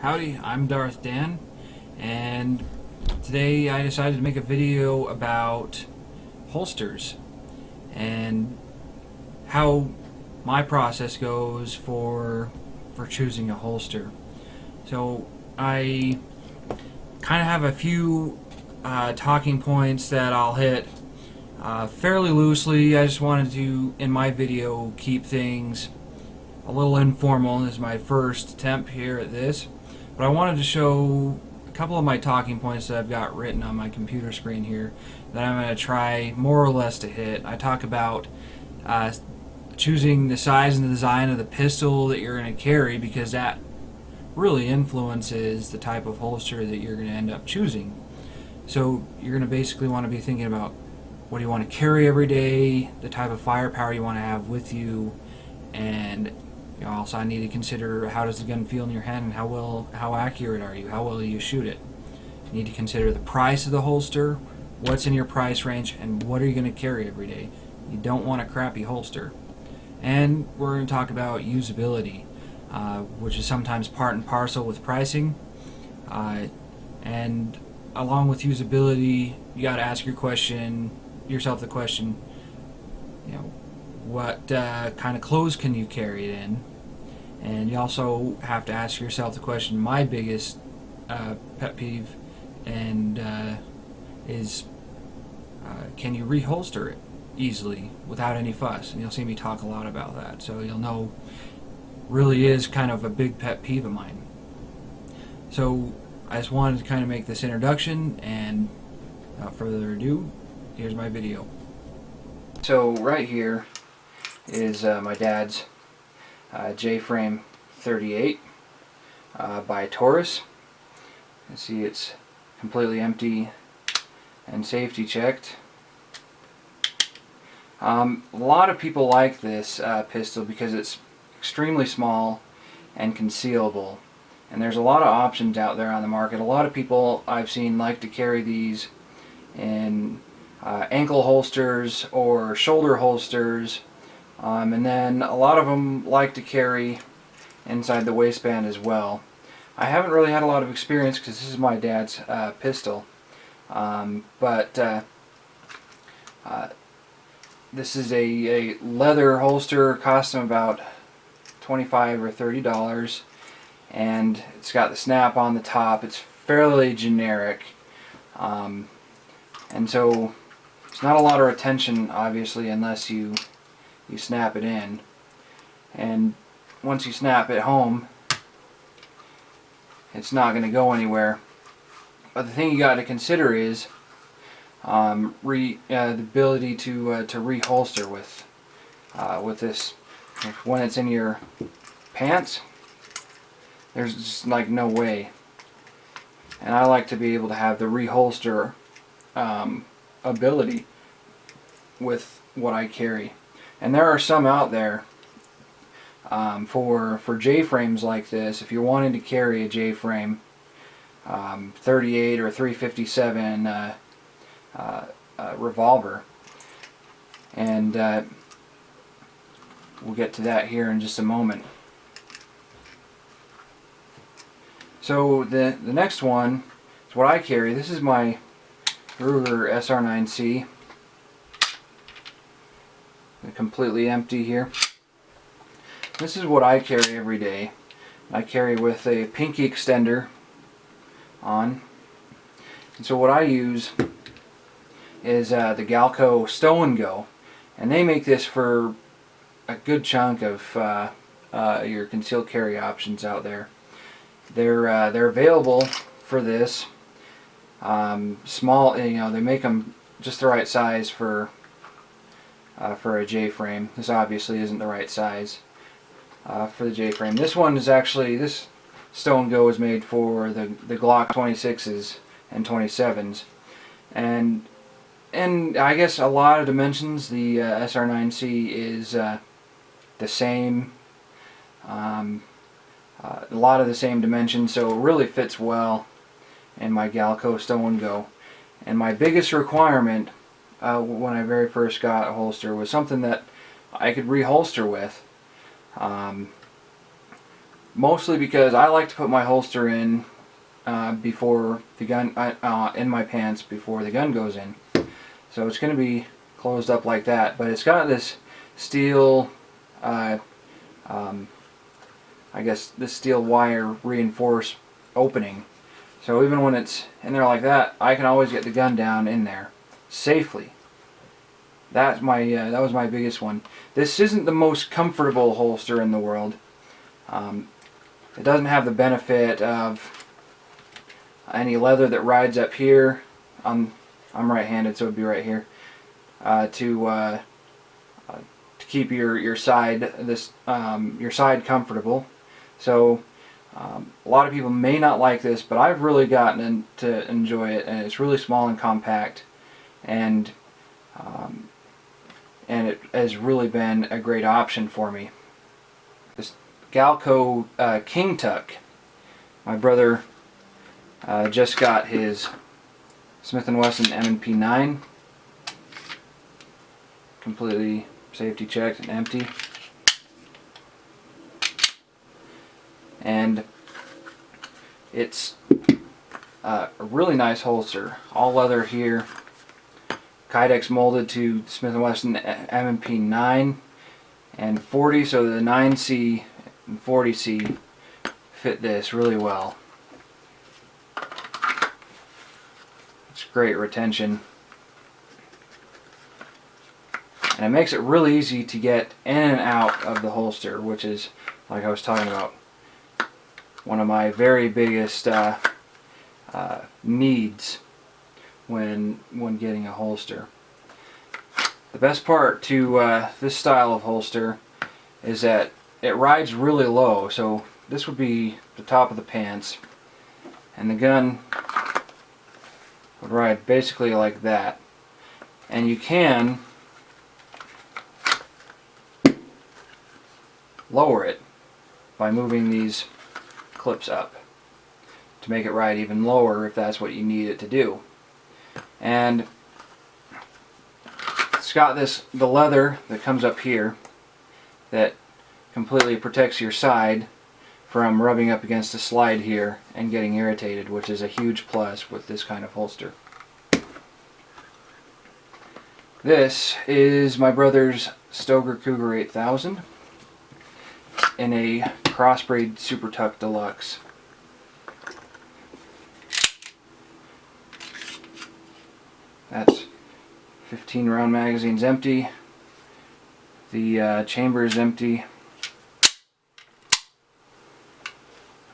Howdy, I'm Darth Dan, and today I decided to make a video about holsters and how my process goes for choosing a holster. So I kind of have a few talking points that I'll hit fairly loosely. I just wanted to, in my video, keep things a little informal. This is my first attempt here at this. But I wanted to show a couple of my talking points that I've got written on my computer screen here that I'm going to try more or less to hit. I talk about choosing the size and the design of the pistol that you're going to carry, because that really influences the type of holster that you're going to end up choosing. So you're going to basically want to be thinking about what do you want to carry every day, the type of firepower you want to have with you, and also I need to consider how does the gun feel in your hand and how accurate are you, how well do you shoot it. You need to consider the price of the holster, what's in your price range, and what are you going to carry every day. You don't want a crappy holster. And we're going to talk about usability, which is sometimes part and parcel with pricing. And along with usability, you got to ask yourself the question, what kind of clothes can you carry it in? And you also have to ask yourself the question, my biggest pet peeve and is can you reholster it easily without any fuss? And you'll see me talk a lot about that, so you'll know really is kind of a big pet peeve of mine. So I just wanted to kind of make this introduction, and without further ado, here's my video. So right here is my dad's J-frame 38 by Taurus. You can see it's completely empty and safety checked. A lot of people like this pistol because it's extremely small and concealable, and there's a lot of options out there on the market. A lot of people I've seen like to carry these in ankle holsters or shoulder holsters, and then a lot of them like to carry inside the waistband as well. I haven't really had a lot of experience because this is my dad's pistol, but this is a leather holster, cost him about $25 or $30, and it's got the snap on the top. It's fairly generic, and so it's not a lot of retention, obviously, unless you snap it in. And once you snap it home, it's not going to go anywhere. But the thing you got to consider is the ability to reholster with this. When it's in your pants, there's just like no way. And I like to be able to have the reholster ability with what I carry. And there are some out there for J-frames like this. If you're wanting to carry a J-frame 38 or 357 revolver, and we'll get to that here in just a moment. So the next one is what I carry. This is my Ruger SR9C. Completely empty here. This is what I carry every day. I carry with a pinky extender on. And so what I use is the Galco Stow and Go, and they make this for a good chunk of your concealed carry options out there. They're available for this small. They make them just the right size for a J-frame. This obviously isn't the right size for the J-frame. This one is actually, this Stow and Go is made for the Glock 26s and 27s, and I guess a lot of dimensions the SR9C is the same, a lot of the same dimensions, so it really fits well in my Galco Stow and Go. And my biggest requirement when I very first got a holster was something that I could reholster with. mostly because I like to put my holster in before the gun, in my pants before the gun goes in. So it's going to be closed up like that, but it's got this steel, I guess this steel wire reinforced opening. So even when it's in there like that, I can always get the gun down in there safely. That was my biggest one. This isn't the most comfortable holster in the world. It doesn't have the benefit of any leather that rides up here. I'm right-handed, so it'd be right here to keep your side your side comfortable. So a lot of people may not like this, but I've really gotten to enjoy it, and it's really small and compact, and it has really been a great option for me. This Galco King Tuck. My brother just got his Smith & Wesson M&P 9, completely safety checked and empty. And it's a really nice holster, all leather here, Kydex molded to Smith & Wesson M&P 9 and 40, so the 9C and 40C fit this really well. It's great retention, and it makes it really easy to get in and out of the holster, which is, like I was talking about, one of my very biggest needs when getting a holster. The best part to this style of holster is that it rides really low, so this would be the top of the pants, and the gun would ride basically like that, and you can lower it by moving these clips up to make it ride even lower if that's what you need it to do. And it's got the leather that comes up here that completely protects your side from rubbing up against the slide here and getting irritated, which is a huge plus with this kind of holster. This is my brother's Stoeger Cougar 8000 in a Crossbreed Super Tuck Deluxe. That's 15 round magazines empty. The chamber is empty.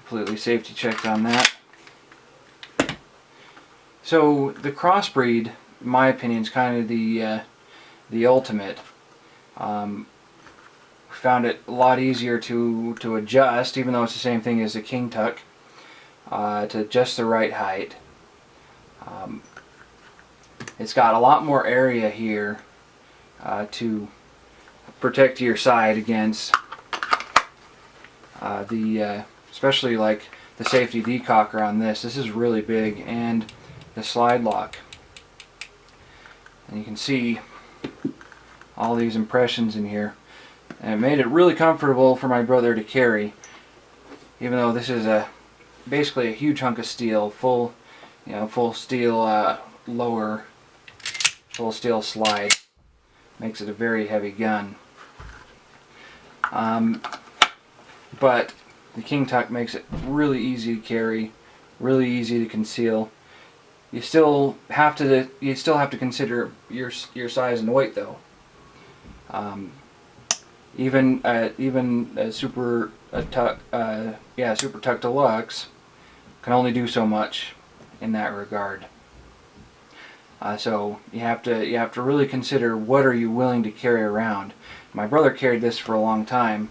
Completely safety checked on that. So the Crossbreed, in my opinion, is kind of the ultimate. Found it a lot easier to adjust, even though it's the same thing as the King Tuck, to just the right height. It's got a lot more area here to protect your side against especially like the safety decocker on this. This is really big, and the slide lock. And you can see all these impressions in here. And it made it really comfortable for my brother to carry, even though this is basically a huge hunk of steel, full steel lower, full steel slide. Makes it a very heavy gun. But the King Tuck makes it really easy to carry, really easy to conceal. You still have to consider your size and weight though. Even a Super Tuck Deluxe can only do so much in that regard. So you have to really consider what are you willing to carry around. My brother carried this for a long time,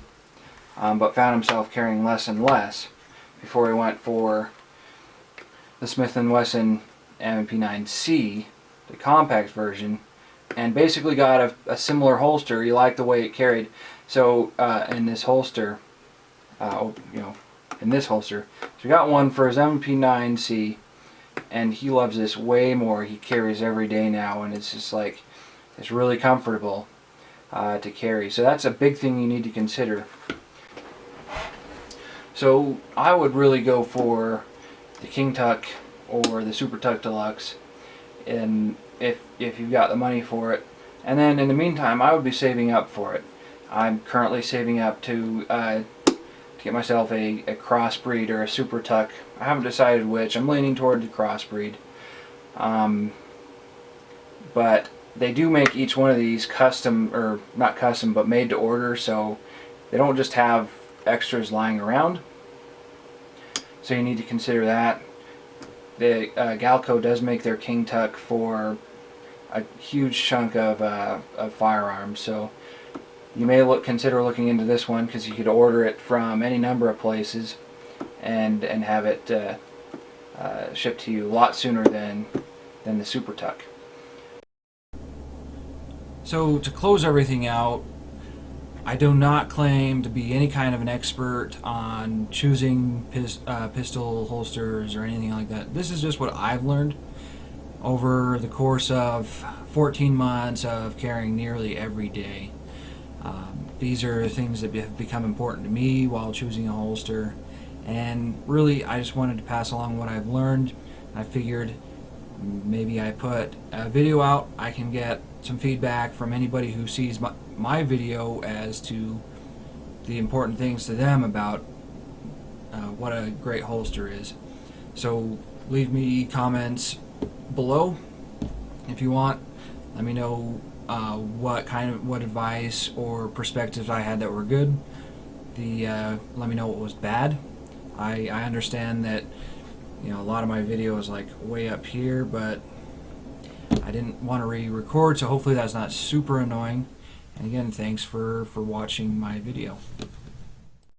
but found himself carrying less and less before he went for the Smith & Wesson M&P 9C, the compact version, and basically got a similar holster. He liked the way it carried. So in this holster, so he got one for his M&P 9C, and he loves this way more. He carries every day now, and it's just like, it's really comfortable to carry. So that's a big thing you need to consider. So I would really go for the King Tuck or the Super Tuck Deluxe, and if you've got the money for it. And then in the meantime, I would be saving up for it. I'm currently saving up to get myself a crossbreed or a Super Tuck. I haven't decided which. I'm leaning toward the crossbreed. But they do make each one of these custom, or not custom, but made to order, so they don't just have extras lying around. So you need to consider that. The Galco does make their King Tuck for a huge chunk of firearms, so you may consider looking into this one, because you could order it from any number of places and have it shipped to you a lot sooner than the Super Tuck. So to close everything out, I do not claim to be any kind of an expert on choosing pistol holsters or anything like that. This is just what I've learned over the course of 14 months of carrying nearly every day. These are things that have become important to me while choosing a holster, and really I just wanted to pass along what I've learned. I figured maybe I put a video out, I can get some feedback from anybody who sees my video as to the important things to them about what a great holster is. So leave me comments below if you want. Let me know what advice or perspectives I had that were good. Let me know what was bad. I understand that, you know, a lot of my video is like way up here, but I didn't want to re-record, so hopefully that's not super annoying. And again, thanks for watching my video.